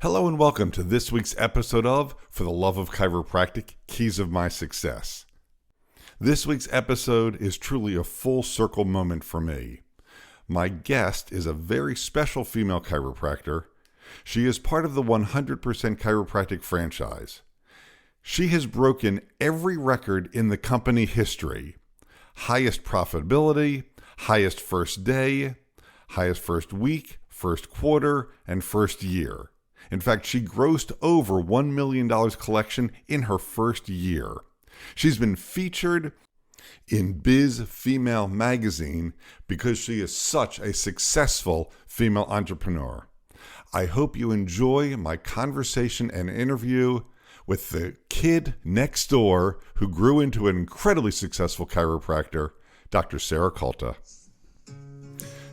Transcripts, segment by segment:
Hello and welcome to this week's episode of For the Love of Chiropractic, Keys of My Success. This week's episode is truly a full circle moment for me. My guest is a very special female chiropractor. She is part of the 100% Chiropractic franchise. She has broken every record in the company history. Highest profitability, highest first day, highest first week, first quarter, and first year. In fact, she grossed over $1 million collection in her first year. She's been featured in Biz Female magazine because she is such a successful female entrepreneur. I hope you enjoy my conversation and interview with the kid next door who grew into an incredibly successful chiropractor, Dr. Sarah Calta.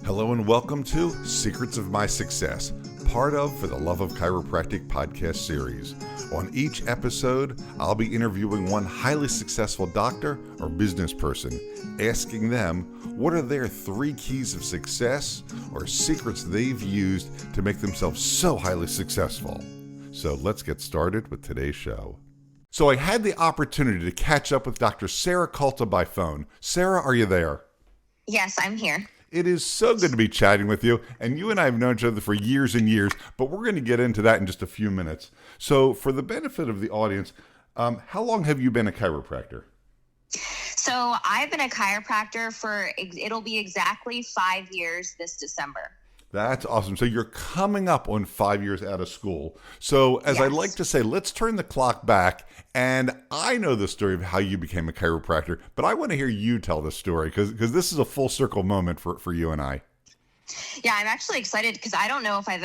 Hello and welcome to Secrets of My Success, part of For the Love of Chiropractic podcast series. On each episode, I'll be interviewing one highly successful doctor or business person, asking them what are their 3 keys of success or secrets they've used to make themselves so highly successful. So let's get started with today's show. So I had the opportunity to catch up with Dr. Sarah Calta by phone. Sarah, are you there? Yes, I'm here. It is so good to be chatting with you, and you and I have known each other for years and years, but we're going to get into that in just a few minutes. So for the benefit of the audience, how long have you been a chiropractor? So I've been a chiropractor it'll be exactly 5 years this December. That's awesome. So you're coming up on 5 years out of school. So as I like to say, let's turn the clock back. And I know the story of how you became a chiropractor, but I want to hear you tell the story because this is a full circle moment for you and I. Yeah, I'm actually excited because I don't know if I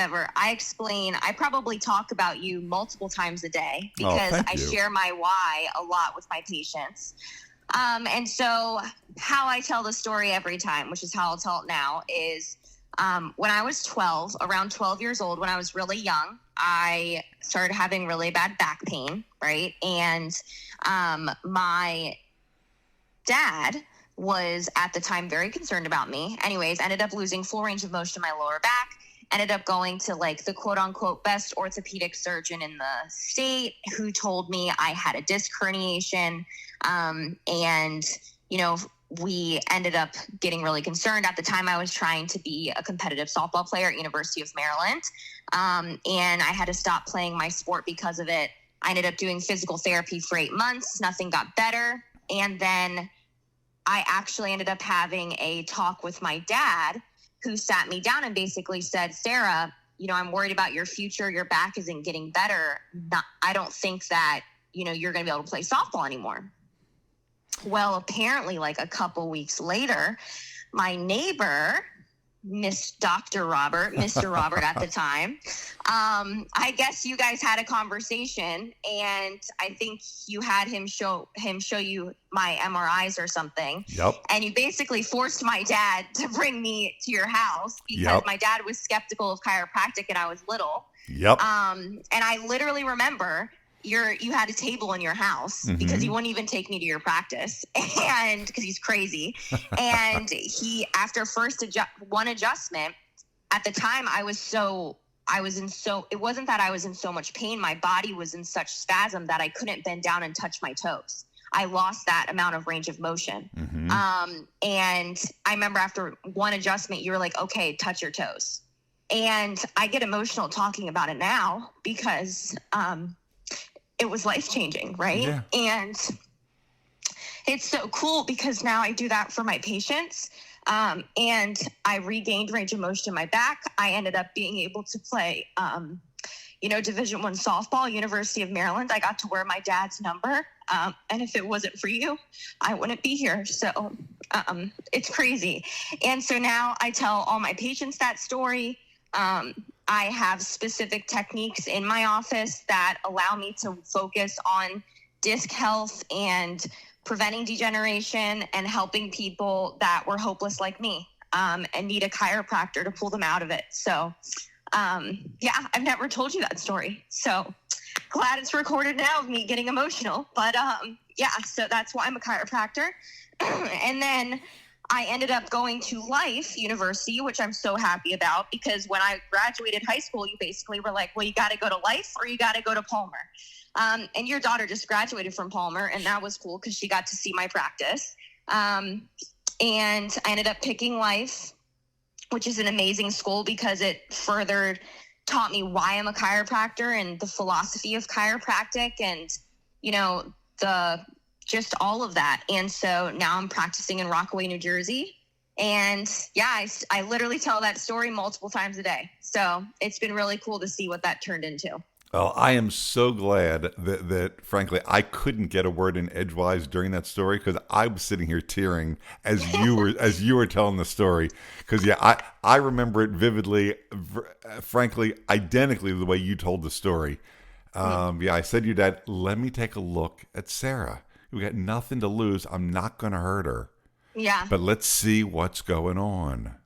probably talk about you multiple times a day because I share my why a lot with my patients. And so how I tell the story every time, which is how I'll tell it now, is when I was around 12 years old, when I was really young, I started having really bad back pain, right? And my dad was at the time very concerned about me. Anyways, ended up losing full range of motion in my lower back, ended up going to like the quote unquote best orthopedic surgeon in the state who told me I had a disc herniation. And, you know, we ended up getting really concerned. At the time, I was trying to be a competitive softball player at University of Maryland. And I had to stop playing my sport because of it. I ended up doing physical therapy for 8 months. Nothing got better. And then I actually ended up having a talk with my dad, who sat me down and basically said, Sarah, you know, I'm worried about your future. Your back isn't getting better. I don't think that, you know, you're going to be able to play softball anymore. Well, apparently, like a couple weeks later, my neighbor, Mr. Robert at the time, I guess you guys had a conversation, and I think you had him show you my MRIs or something. Yep. And you basically forced my dad to bring me to your house because my dad was skeptical of chiropractic and I was little. Yep. And I literally remember you had a table in your house because he wouldn't even take me to your practice, and because he's crazy. And he, after one adjustment, at the time it wasn't that I was in so much pain. My body was in such spasm that I couldn't bend down and touch my toes. I lost that amount of range of motion. And I remember after one adjustment, you were like, okay, touch your toes. And I get emotional talking about it now because, it was life-changing, right? Yeah. And it's so cool because now I do that for my patients. And I regained range of motion in my back. I ended up being able to play, Division I softball, University of Maryland. I got to wear my dad's number. And if it wasn't for you, I wouldn't be here. So it's crazy. And so now I tell all my patients that story. I have specific techniques in my office that allow me to focus on disc health and preventing degeneration and helping people that were hopeless like me and need a chiropractor to pull them out of it. So, I've never told you that story. So glad it's recorded now of me getting emotional. But, so that's why I'm a chiropractor. And then I ended up going to Life University, which I'm so happy about, because when I graduated high school, you basically were like, well, you got to go to Life or you got to go to Palmer. And your daughter just graduated from Palmer, and that was cool because she got to see my practice. And I ended up picking Life, which is an amazing school because it further taught me why I'm a chiropractor and the philosophy of chiropractic and, just all of that. And so now I'm practicing in Rockaway, New Jersey. And yeah, I literally tell that story multiple times a day. So it's been really cool to see what that turned into. Well, I am so glad that frankly, I couldn't get a word in edgewise during that story because I was sitting here tearing as you were telling the story. Because I remember it vividly, frankly, identically the way you told the story. I said to your dad, let me take a look at Sarah. We got nothing to lose. I'm not going to hurt her. Yeah. But let's see what's going on.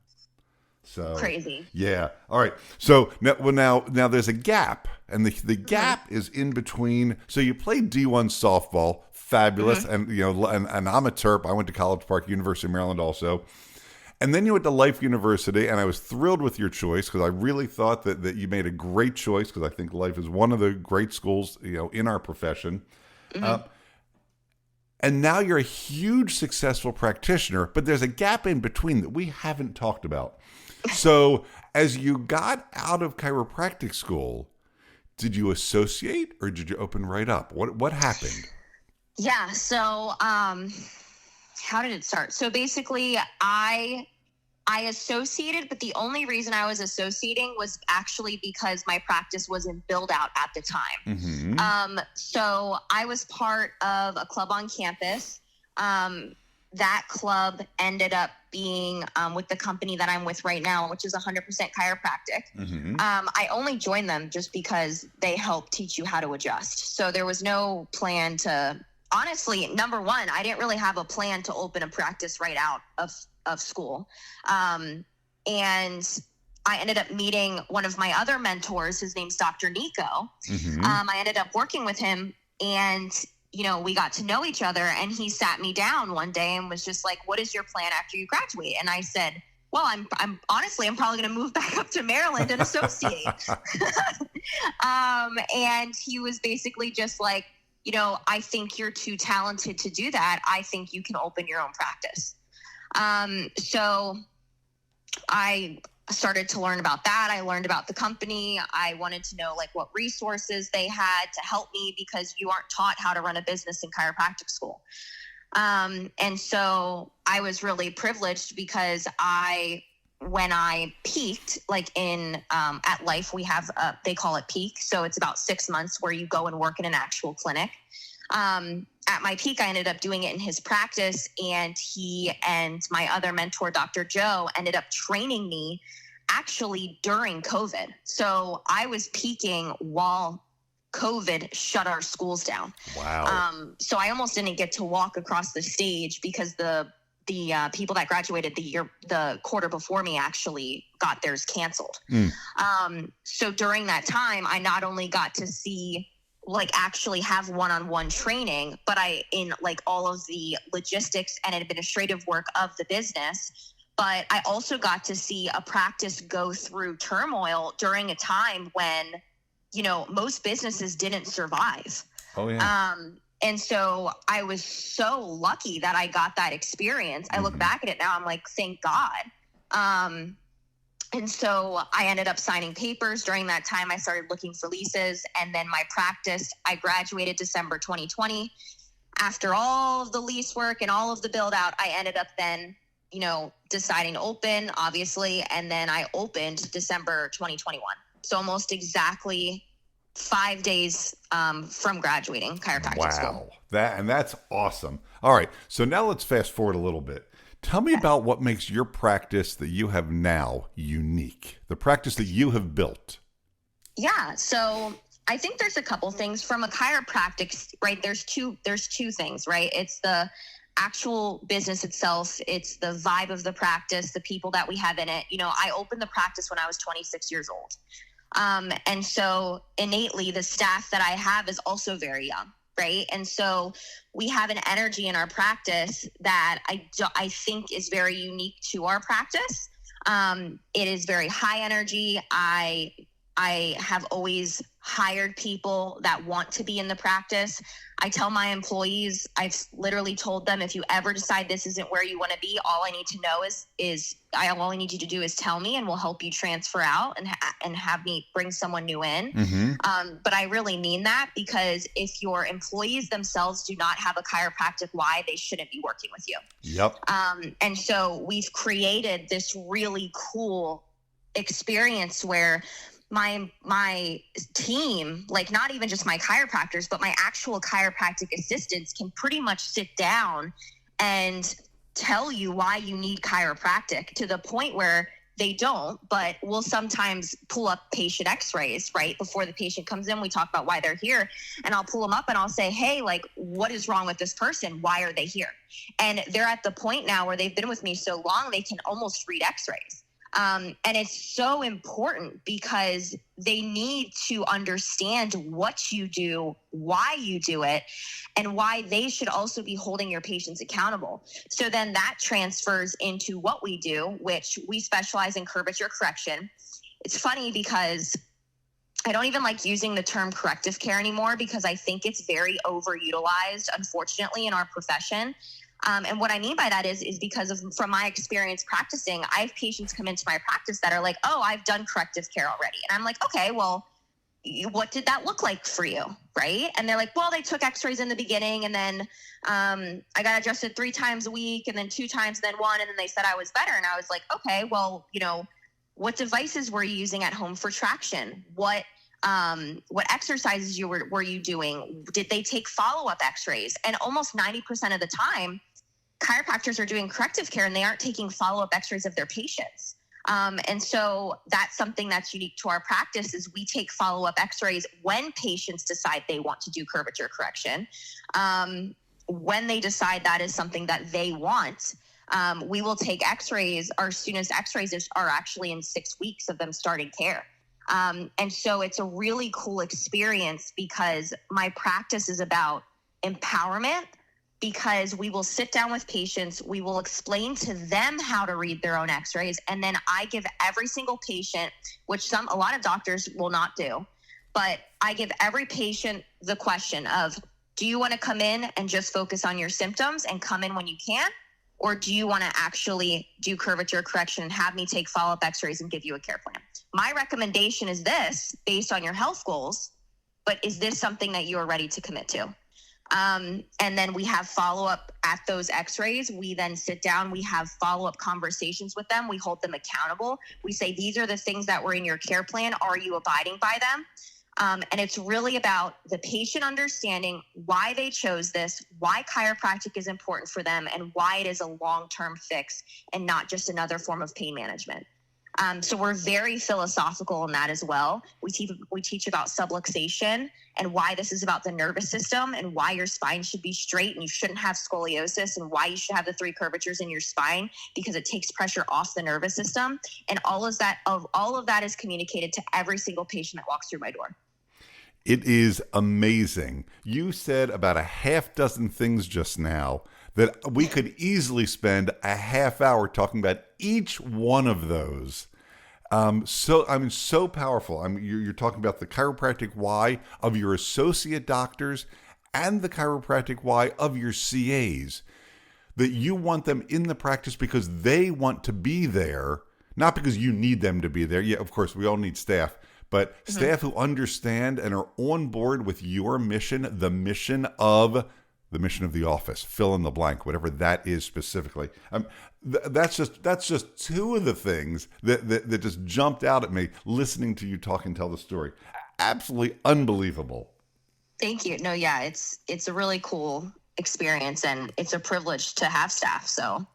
So crazy. Yeah. All right. So now there's a gap, and the gap is in between. So you played D1 softball, fabulous, and and I'm a Terp. I went to College Park, University of Maryland, also. And then you went to Life University, and I was thrilled with your choice because I really thought that you made a great choice because I think Life is one of the great schools in our profession. And now you're a huge successful practitioner, but there's a gap in between that we haven't talked about. So as you got out of chiropractic school, did you associate or did you open right up? What happened? Yeah. So how did it start? So basically I associated, but the only reason I was associating was actually because my practice was in build out at the time. So I was part of a club on campus. That club ended up being with the company that I'm with right now, which is 100% chiropractic. I only joined them just because they help teach you how to adjust. So there was no plan to, honestly, number one, I didn't really have a plan to open a practice right out of school. And I ended up meeting one of my other mentors. His name's Dr. Nico. I ended up working with him, and we got to know each other, and he sat me down one day and was just like, what is your plan after you graduate? And I said, well, I'm honestly, I'm probably going to move back up to Maryland and associate. And he was basically just like, I think you're too talented to do that. I think you can open your own practice. So I started to learn about that. I learned about the company. I wanted to know what resources they had to help me because you aren't taught how to run a business in chiropractic school. And so I was really privileged because when I peaked, at Life, we have, they call it peak. So it's about 6 months where you go and work in an actual clinic. At my peak, I ended up doing it in his practice, and he and my other mentor, Dr. Joe, ended up training me actually during COVID. So I was peaking while COVID shut our schools down. Wow. So I almost didn't get to walk across the stage because the people that graduated the quarter before me actually got theirs canceled. So during that time, I not only got to see actually have one-on-one training, but in all of the logistics and administrative work of the business. But I also got to see a practice go through turmoil during a time when, most businesses didn't survive. Oh yeah. And so I was so lucky that I got that experience. I look back at it now, I'm like, thank God. And so I ended up signing papers. During that time, I started looking for leases. And then my practice, I graduated December 2020. After all of the lease work and all of the build out, I ended up then, deciding to open, obviously. And then I opened December 2021. So almost exactly 5 days from graduating chiropractic school. Wow. That's awesome. All right. So now let's fast forward a little bit. Tell me about what makes your practice that you have now unique, the practice that you have built. Yeah. So I think there's a couple things from a chiropractic, right? There's two things, right? It's the actual business itself. It's the vibe of the practice, the people that we have in it. I opened the practice when I was 26 years old. And so innately the staff that I have is also very young. right? And so we have an energy in our practice that I think is very unique to our practice. It is very high energy. I have always hired people that want to be in the practice. I tell my employees, I've literally told them, if you ever decide this isn't where you want to be, all I need to know all I need you to do is tell me, and we'll help you transfer out and have me bring someone new in. But I really mean that, because if your employees themselves do not have a chiropractic why, they shouldn't be working with you. Yep. And so we've created this really cool experience where my team, like not even just my chiropractors, but my actual chiropractic assistants can pretty much sit down and tell you why you need chiropractic, to the point where they don't, but we'll sometimes pull up patient x-rays right before the patient comes in. We talk about why they're here, and I'll pull them up and I'll say, hey, like, what is wrong with this person? Why are they here? And they're at the point now where they've been with me so long, they can almost read x-rays. And it's so important, because they need to understand what you do, why you do it, and why they should also be holding your patients accountable. So then that transfers into what we do, which we specialize in curvature correction. It's funny because I don't even like using the term corrective care anymore, because I think it's very overutilized, unfortunately, in our profession. And what I mean by that is because from my experience practicing, I have patients come into my practice that are like, oh, I've done corrective care already. And I'm like, okay, well, what did that look like for you? Right. And they're like, well, they took x-rays in the beginning, and then I got adjusted 3 times a week, and then 2 times, then 1. And then they said I was better. And I was like, okay, well, what devices were you using at home for traction? What exercises were you doing? Did they take follow-up x-rays? And almost 90% of the time, chiropractors are doing corrective care and they aren't taking follow-up x-rays of their patients. And so that's something that's unique to our practice, is we take follow-up x-rays when patients decide they want to do curvature correction. When they decide that is something that they want, we will take x-rays. Our soonest x-rays are actually in 6 weeks of them starting care. And so it's a really cool experience, because my practice is about empowerment, because we will sit down with patients, we will explain to them how to read their own x-rays, and then I give every single patient, which a lot of doctors will not do, but I give every patient the question of, do you want to come in and just focus on your symptoms and come in when you can? Or do you want to actually do curvature correction and have me take follow-up x-rays and give you a care plan? My recommendation is this, based on your health goals, but is this something that you are ready to commit to? And then we have follow-up at those x-rays. We then sit down, we have follow-up conversations with them. We hold them accountable. We say, these are the things that were in your care plan. Are you abiding by them? And it's really about the patient understanding why they chose this, why chiropractic is important for them, and why it is a long-term fix and not just another form of pain management. So we're very philosophical in that as well. We teach about subluxation and why this is about the nervous system, and why your spine should be straight and you shouldn't have scoliosis, and why you should have the 3 curvatures in your spine, because it takes pressure off the nervous system. And all of that is communicated to every single patient that walks through my door. It is amazing. You said about a half dozen things just now that we could easily spend a half hour talking about each one of those. So powerful. You're talking about the chiropractic why of your associate doctors and the chiropractic why of your CAs. That you want them in the practice because they want to be there, not because you need them to be there. Yeah, of course, we all need staff. But staff who understand and are on board with your mission, the mission of the office, fill in the blank, whatever that is specifically. That's just 2 of the things that just jumped out at me listening to you talk and tell the story. Absolutely unbelievable. Thank you. No, yeah, it's a really cool experience, and it's a privilege to have staff. So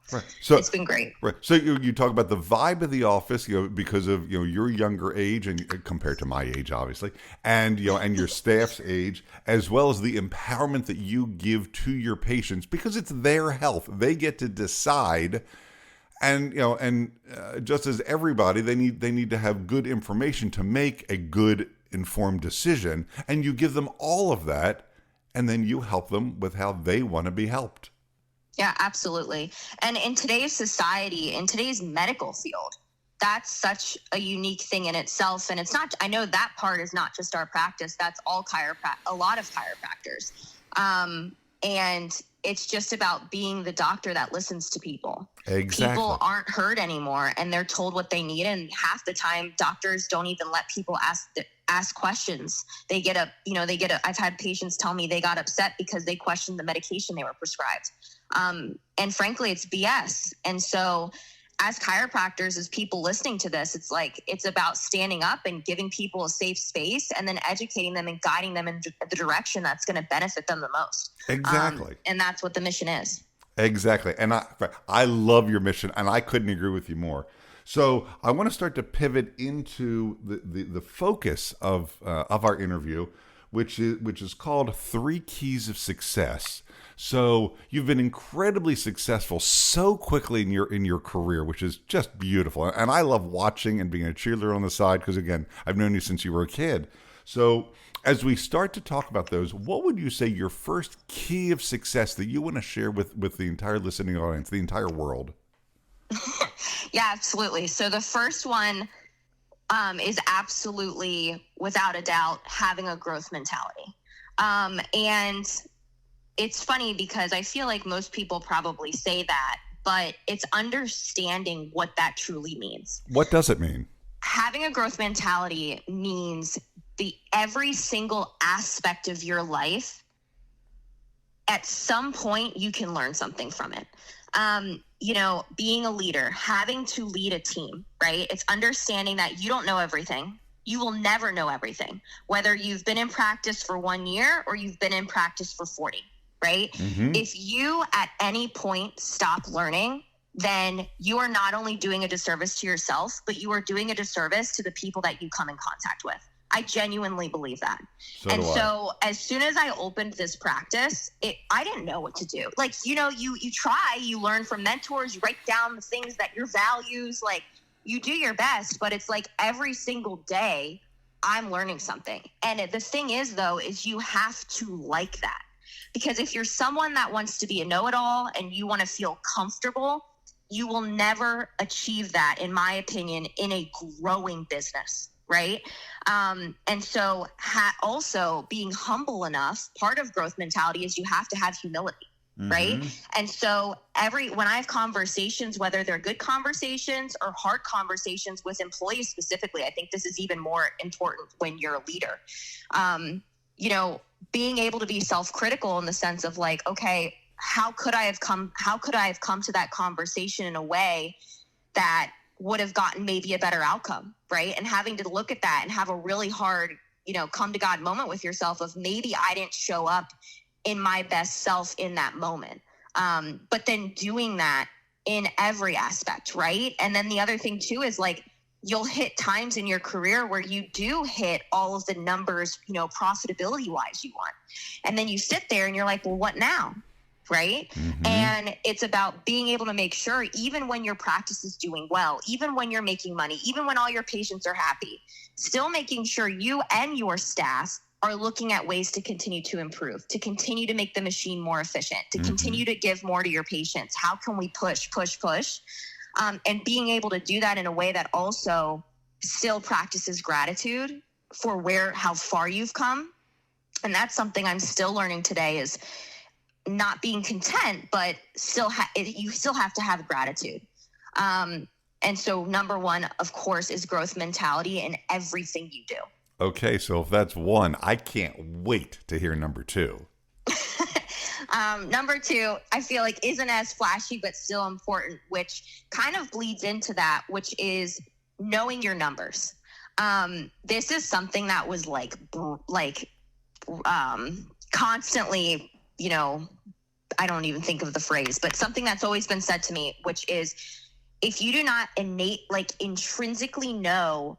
it's been great. Right. So you talk about the vibe of the office, because of your younger age and compared to my age, obviously, and and your staff's age, as well as the empowerment that you give to your patients, because it's their health. They get to decide. And just as everybody, they need to have good information to make a good informed decision, and you give them all of that. and then you help them with how they want to be helped. Yeah, absolutely. And in today's society, in today's medical field, that's such a unique thing in itself. And it's not, I know that part is not just our practice. That's all a lot of chiropractors. And it's just about being the doctor that listens to people. Exactly. People aren't heard anymore, and they're told what they need. And half the time, doctors don't even let people ask questions. I've had patients tell me they got upset because they questioned the medication they were prescribed. And frankly, it's BS. And so as chiropractors, as people listening to this, it's about standing up and giving people a safe space, and then educating them and guiding them in the direction that's going to benefit them the most. Exactly. And that's what the mission is. Exactly. And I love your mission, and I couldn't agree with you more. So I want to start to pivot into the focus of our interview, which is called 3 Keys of Success. So you've been incredibly successful so quickly in your career, which is just beautiful. And I love watching and being a cheerleader on the side because, again, I've known you since you were a kid. So as we start to talk about those, what would you say your first key of success that you want to share with the entire listening audience, the entire world? Yeah, absolutely. So the first one is absolutely, without a doubt, having a growth mentality. And it's funny because I feel like most people probably say that, but it's understanding what that truly means. What does it mean? Having a growth mentality means every single aspect of your life, at some point, you can learn something from it. Being a leader, having to lead a team, right? It's understanding that you don't know everything. You will never know everything, whether you've been in practice for 1 year or you've been in practice for 40, right? Mm-hmm. If you at any point stop learning, then you are not only doing a disservice to yourself, but you are doing a disservice to the people that you come in contact with. I genuinely believe that. So as soon as I opened this practice, I didn't know what to do. You try, you learn from mentors, you write down the things that your values, you do your best, but it's every single day I'm learning something. And the thing is, though, is you have to like that. Because if you're someone that wants to be a know-it-all and you want to feel comfortable, you will never achieve that, in my opinion, in a growing business, right? And so also being humble enough, part of growth mentality is you have to have humility, right? Mm-hmm. And so when I have conversations, whether they're good conversations or hard conversations with employees specifically, I think this is even more important when you're a leader. Being able to be self-critical in the sense of okay, how could I have come to that conversation in a way that would have gotten maybe a better outcome, right? And having to look at that and have a really hard, come to God moment with yourself of maybe I didn't show up in my best self in that moment. But then doing that in every aspect, right? And then the other thing too is you'll hit times in your career where you do hit all of the numbers, profitability wise you want. And then you sit there and you're like, well, what now? Right. Mm-hmm. And it's about being able to make sure, even when your practice is doing well, even when you're making money, even when all your patients are happy, still making sure you and your staff are looking at ways to continue to improve, to continue to make the machine more efficient, to mm-hmm. continue to give more to your patients. How can we push? And being able to do that in a way that also still practices gratitude for how far you've come. And that's something I'm still learning today, is not being content, but you still have to have gratitude. And so number one, of course, is growth mentality in everything you do. Okay. So if that's one, I can't wait to hear number 2. Number 2, I feel isn't as flashy, but still important, which kind of bleeds into that, which is knowing your numbers. This is something that was constantly, I don't even think of the phrase, but something that's always been said to me, which is if you do not intrinsically know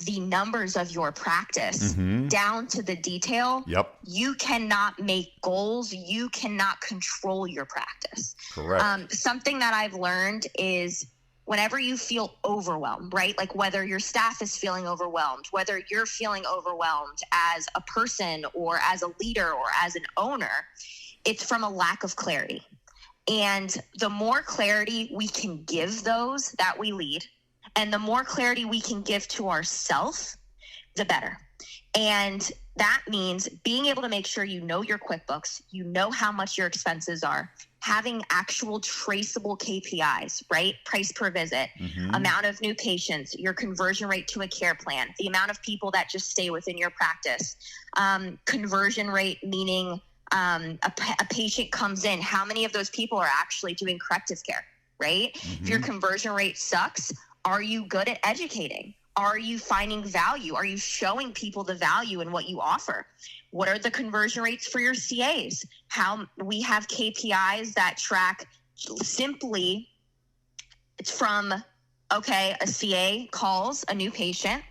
the numbers of your practice mm-hmm. down to the detail, yep. you cannot make goals. You cannot control your practice. Correct. Something that I've learned is whenever you feel overwhelmed, right? Like whether your staff is feeling overwhelmed, whether you're feeling overwhelmed as a person or as a leader or as an owner, it's from a lack of clarity. And the more clarity we can give those that we lead, and the more clarity we can give to ourselves, the better. And that means being able to make sure you know your QuickBooks, you know how much your expenses are, having actual traceable KPIs, right? Price per visit, amount of new patients, your conversion rate to a care plan, the amount of people that just stay within your practice, conversion rate, meaning a patient comes in, how many of those people are actually doing corrective care, right? If your conversion rate sucks, are you good at educating? Are you finding value? Are you showing people the value in what you offer? What are the conversion rates for your CAs? How we have KPIs that track simply, it's from, okay, a CA calls a new patient.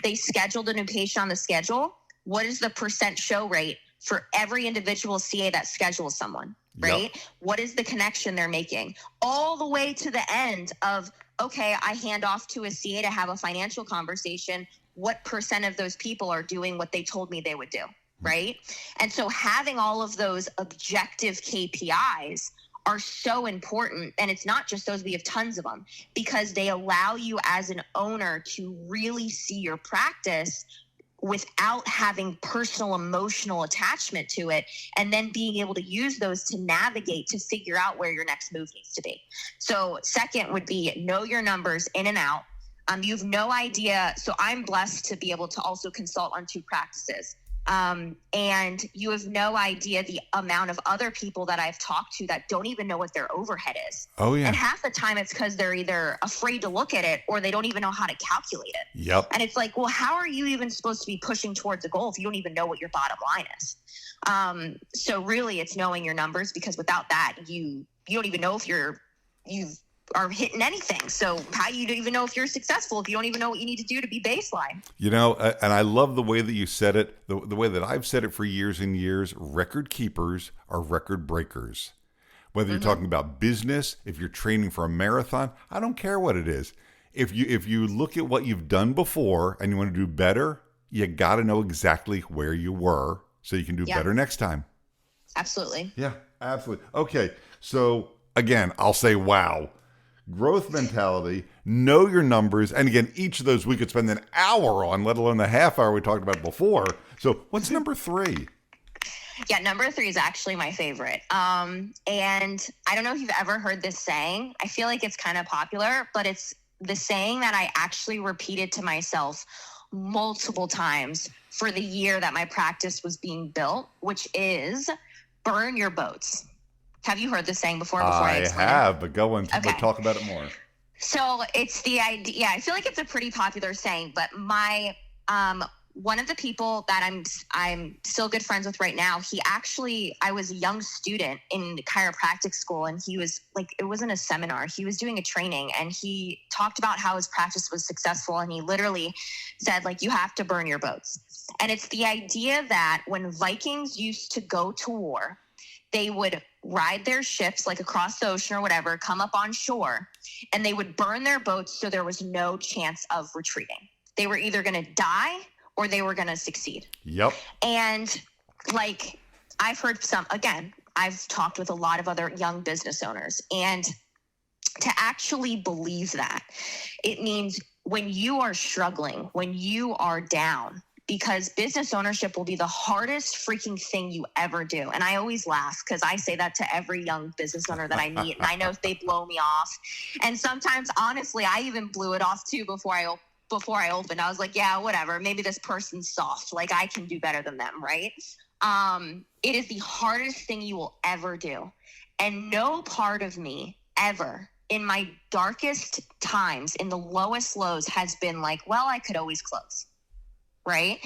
They scheduled a new patient on the schedule. What is the % show rate for every individual CA that schedules someone, right? Yep. What is the connection they're making? All the way to the end of, okay, I hand off to a CA to have a financial conversation. What % of those people are doing what they told me they would do, right? And so having all of those objective KPIs are so important. And it's not just those, we have tons of them, because they allow you as an owner to really see your practice without having personal emotional attachment to it, and then being able to use those to navigate to figure out where your next move needs to be. So second would be know your numbers in and out. You have no idea. So I'm blessed to be able to also consult on 2 practices. And you have no idea the amount of other people that I've talked to that don't even know what their overhead is. Oh, yeah. And half the time it's because they're either afraid to look at it or they don't even know how to calculate it. Yep. And it's like, well, how are you even supposed to be pushing towards a goal if you don't even know what your bottom line is? So really it's knowing your numbers, because without that, you don't even know if you are hitting anything. So how do you even know if you're successful if you don't even know what you need to do to be baseline? You know, and I love the way that you said it, the way that I've said it for years and years. Record keepers are record breakers. Whether you're talking about business, if you're training for a marathon, I don't care what it is. If you look at what you've done before and you want to do better, you got to know exactly where you were so you can do better next time. Absolutely. Yeah, absolutely. Okay, so again, I'll say wow. Growth mentality, know your numbers. And again, each of those we could spend an hour on, let alone the half hour we talked about before. So what's number 3? Yeah, number 3 is actually my favorite. And I don't know if you've ever heard this saying. I feel like it's kind of popular, but it's the saying that I actually repeated to myself multiple times for the year that my practice was being built, which is burn your boats. Have you heard this saying before I explain have, but go on, but talk about it more. So it's the idea. Yeah, I feel like it's a pretty popular saying, but my one of the people that I'm still good friends with right now, I was a young student in chiropractic school, and he was like, it wasn't a seminar. He was doing a training, and he talked about how his practice was successful. And he literally said, like, you have to burn your boats. And it's the idea that when Vikings used to go to war, they would ride their ships like across the ocean or whatever, come up on shore, and they would burn their boats so there was no chance of retreating. They were either going to die or they were going to succeed. Yep. And like I've talked with a lot of other young business owners, and to actually believe that, it means when you are struggling, when you are down, because business ownership will be the hardest freaking thing you ever do. And I always laugh because I say that to every young business owner that I meet, and I know they blow me off. And sometimes, honestly, I even blew it off too before I opened. I was like, yeah, whatever. Maybe this person's soft. Like, I can do better than them, right? It is the hardest thing you will ever do. And no part of me ever, in my darkest times, in the lowest lows, has been like, well, I could always close. Right.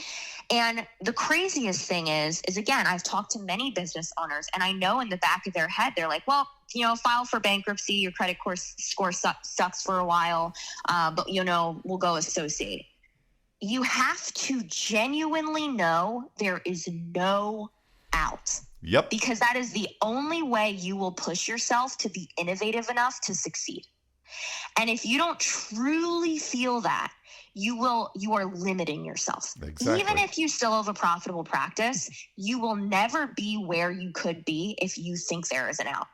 And the craziest thing is again, I've talked to many business owners, and I know in the back of their head, they're like, well, file for bankruptcy. Your credit score sucks for a while. But we'll go associate. You have to genuinely know there is no out. Yep. Because that is the only way you will push yourself to be innovative enough to succeed. And if you don't truly feel that, you are limiting yourself. Exactly. Even if you still have a profitable practice, you will never be where you could be if you think there is an out.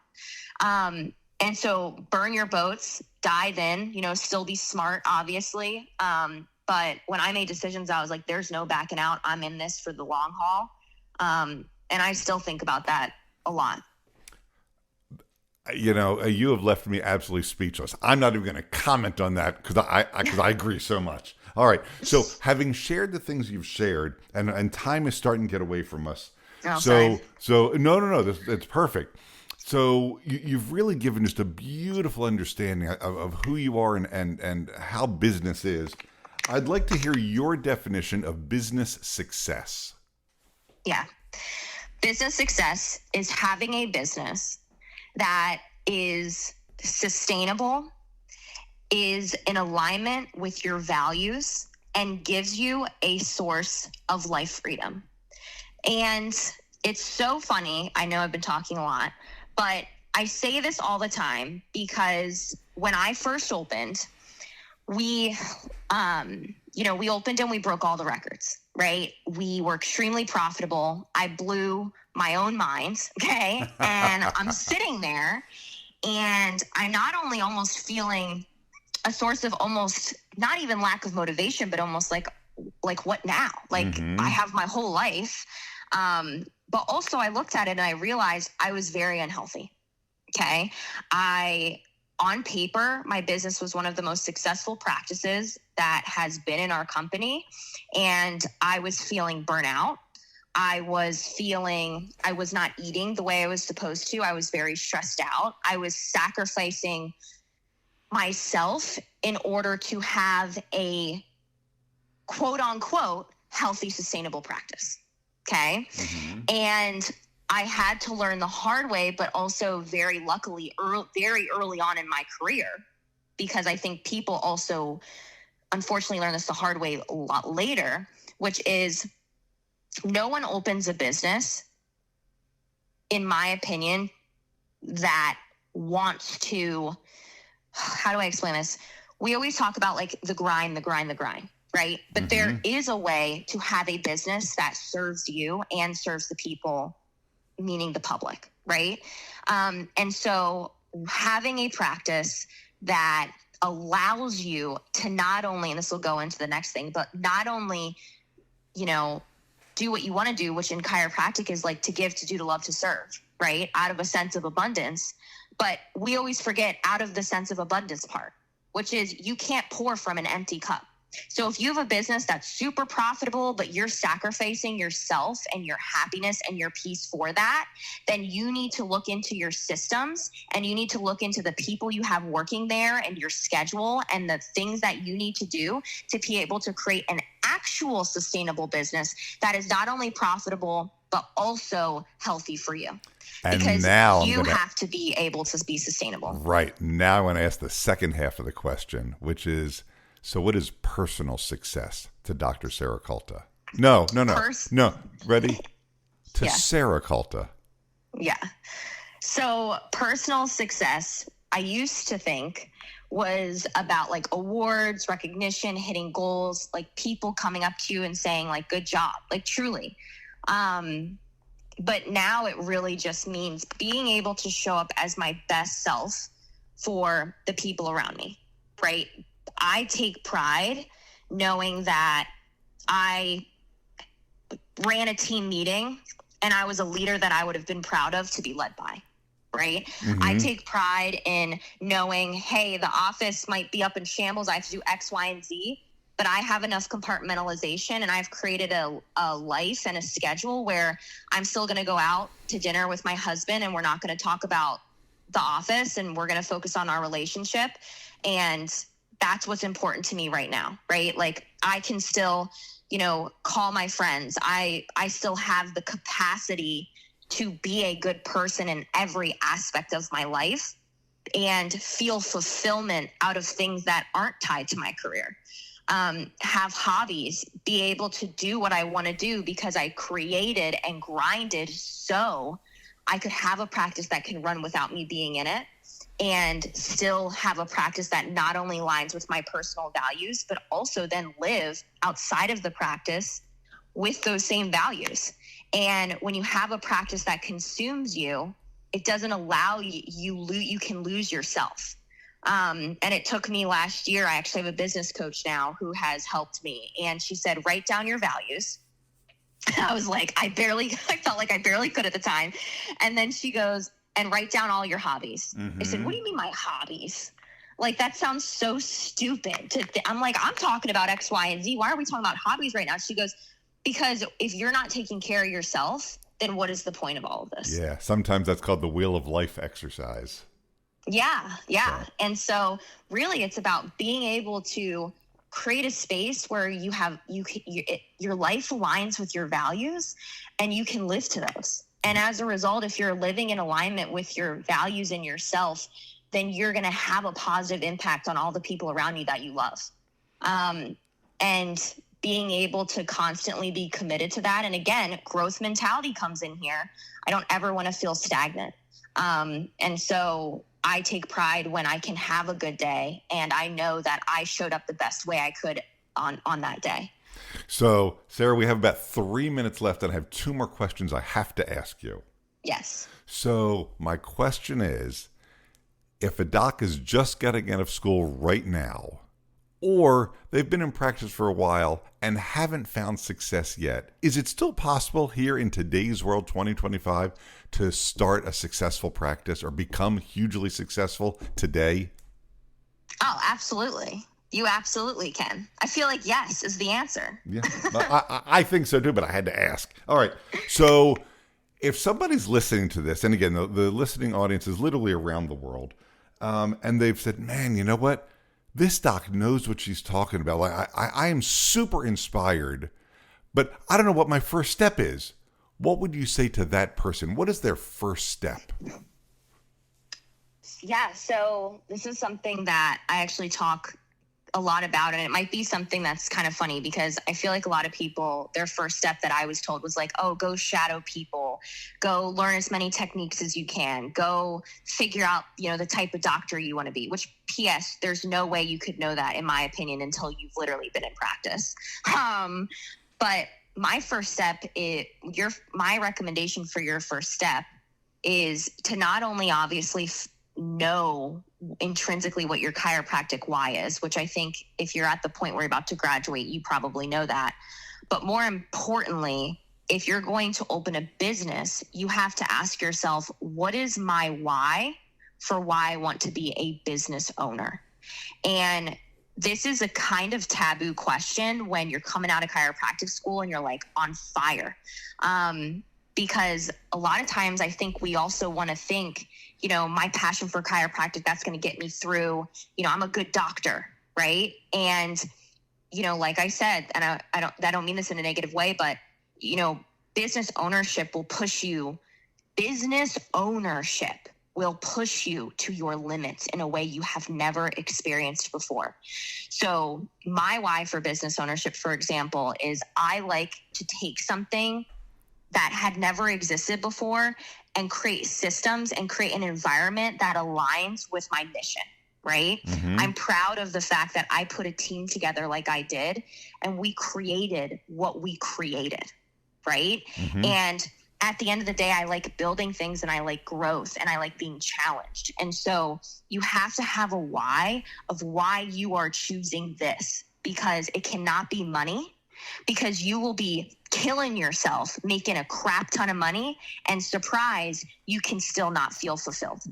And so burn your boats, dive in, still be smart, obviously. But when I made decisions, I was like, there's no backing out. I'm in this for the long haul. And I still think about that a lot. You have left me absolutely speechless. I'm not even going to comment on that because I agree so much. All right. So having shared the things you've shared, and time is starting to get away from us. Oh, sorry. So no, it's perfect. So you've really given just a beautiful understanding of who you are and how business is. I'd like to hear your definition of business success. Yeah. Business success is having a business that is sustainable, is in alignment with your values, and gives you a source of life freedom. And it's so funny. I know I've been talking a lot, but I say this all the time because when I first opened, we opened and we broke all the records, right? We were extremely profitable. I blew my own mind, okay? And I'm sitting there and I'm not only almost feeling a source of almost not even lack of motivation, but almost like what now? Like I have my whole life. But also I looked at it and I realized I was very unhealthy. Okay. On paper, my business was one of the most successful practices that has been in our company. And I was feeling burnout. I was not eating the way I was supposed to. I was very stressed out. I was sacrificing myself in order to have a quote unquote healthy, sustainable practice. Okay. And I had to learn the hard way, but also very luckily, very early on in my career, because I think people also unfortunately learn this the hard way a lot later, which is no one opens a business, in my opinion, that wants to, how do I explain this? We always talk about like the grind, right? But there is a way to have a business that serves you and serves the people, meaning the public, right? And so having a practice that allows you to not only, and this will go into the next thing, but not only, do what you want to do, which in chiropractic is like to give, to do, to love, to serve, right? Out of a sense of abundance. But we always forget out of the sense of abundance part, which is you can't pour from an empty cup. So if you have a business that's super profitable, but you're sacrificing yourself and your happiness and your peace for that, then you need to look into your systems and you need to look into the people you have working there and your schedule and the things that you need to do to be able to create an actual sustainable business that is not only profitable, but also healthy for you. And because now you have to be able to be sustainable. Right. Now I want to ask the second half of the question, which is, so what is personal success to Dr. Sarah Calta? No. Ready? To Yeah. Sarah Calta. Yeah. So personal success, I used to think was about like awards, recognition, hitting goals, like people coming up to you and saying like, good job, like truly. But now it really just means being able to show up as my best self for the people around me, right? I take pride knowing that I ran a team meeting and I was a leader that I would have been proud of to be led by, right? I take pride in knowing, hey, the office might be up in shambles. I have to do X, Y, and Z, but I have enough compartmentalization and I've created a life and a schedule where I'm still going to go out to dinner with my husband and we're not going to talk about the office and we're going to focus on our relationship. And that's what's important to me right now, right? Like I can still, call my friends. I still have the capacity to be a good person in every aspect of my life and feel fulfillment out of things that aren't tied to my career. Have hobbies, be able to do what I want to do because I created and grinded so I could have a practice that can run without me being in it. and still have a practice that not only aligns with my personal values, but also then live outside of the practice with those same values. And when you have a practice that consumes you, it doesn't allow you can lose yourself. And it took me last year. I actually have a business coach now who has helped me. And she said, write down your values. I was like, I felt like I barely could at the time. And then she goes, and write down all your hobbies. I said, what do you mean my hobbies? Like, that sounds so stupid. I'm like, I'm talking about X, Y, and Z. Why are we talking about hobbies right now? She goes, because if you're not taking care of yourself, then what is the point of all of this? Yeah. Sometimes that's called the wheel of life exercise. Yeah. And so really it's about being able to create a space where your life aligns with your values and you can live to those. And as a result, if you're living in alignment with your values and yourself, then you're going to have a positive impact on all the people around you that you love. And being able to constantly be committed to that. And again, growth mentality comes in here. I don't ever want to feel stagnant. And so I take pride when I can have a good day and I know that I showed up the best way I could on that day. So, Sarah, we have about 3 minutes left and I have 2 more questions I have to ask you. Yes. So my question is, if a doc is just getting out of school right now, or they've been in practice for a while and haven't found success yet, is it still possible here in today's world, 2025, to start a successful practice or become hugely successful today? Oh, absolutely. You absolutely can. I feel like yes is the answer. Yeah, I think so too, but I had to ask. All right. So if somebody's listening to this, and again, the listening audience is literally around the world, and they've said, man, you know what? This doc knows what she's talking about. Like, I am super inspired, but I don't know what my first step is. What would you say to that person? What is their first step? Yeah, so this is something that I actually talk a lot about, and it might be something that's kind of funny because I feel like a lot of people, their first step that I was told was like, oh, go shadow people, go learn as many techniques as you can, go figure out, the type of doctor you want to be, which PS, there's no way you could know that in my opinion until you've literally been in practice. But my first step is my recommendation for your first step is to not only obviously know intrinsically what your chiropractic why is, which I think if you're at the point where you're about to graduate, you probably know that. But more importantly, if you're going to open a business, you have to ask yourself, what is my why for why I want to be a business owner? And this is a kind of taboo question when you're coming out of chiropractic school and you're like on fire. Because a lot of times I think we also want to think, my passion for chiropractic, that's going to get me through, I'm a good doctor, right? And, like I said, and I don't mean this in a negative way, but, business ownership will push you to your limits in a way you have never experienced before. So my why for business ownership, for example, is I like to take something that had never existed before and create systems and create an environment that aligns with my mission, right? Mm-hmm. I'm proud of the fact that I put a team together like I did and we created what we created, right? Mm-hmm. And at the end of the day, I like building things and I like growth and I like being challenged. And so you have to have a why of why you are choosing this, because it cannot be money, because you will be killing yourself making a crap ton of money and surprise, you can still not feel fulfilled.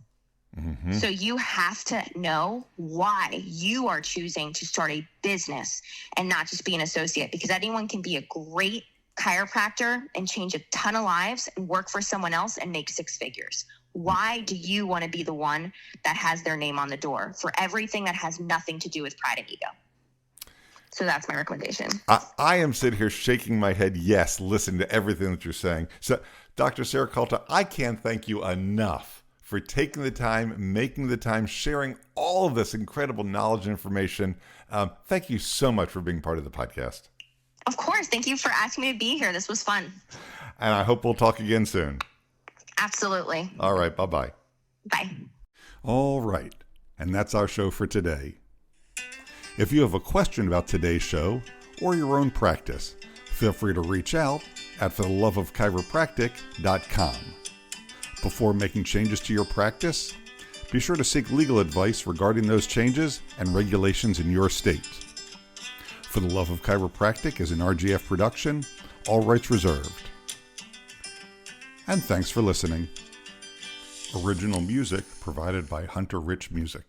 Mm-hmm. So you have to know why you are choosing to start a business and not just be an associate, because anyone can be a great chiropractor and change a ton of lives and work for someone else and make 6 figures. Why do you want to be the one that has their name on the door for everything that has nothing to do with pride and ego? So that's my recommendation. I am sitting here shaking my head. Yes, listen to everything that you're saying. So, Dr. Sarah Calta, I can't thank you enough for taking the time, making the time, sharing all of this incredible knowledge and information. Thank you so much for being part of the podcast. Of course. Thank you for asking me to be here. This was fun. And I hope we'll talk again soon. Absolutely. All right. Bye-bye. Bye. All right, and that's our show for today. If you have a question about today's show or your own practice, feel free to reach out at fortheloveofchiropractic.com. Before making changes to your practice, be sure to seek legal advice regarding those changes and regulations in your state. For the Love of Chiropractic is an RGF production, all rights reserved. And thanks for listening. Original music provided by Hunter Rich Music.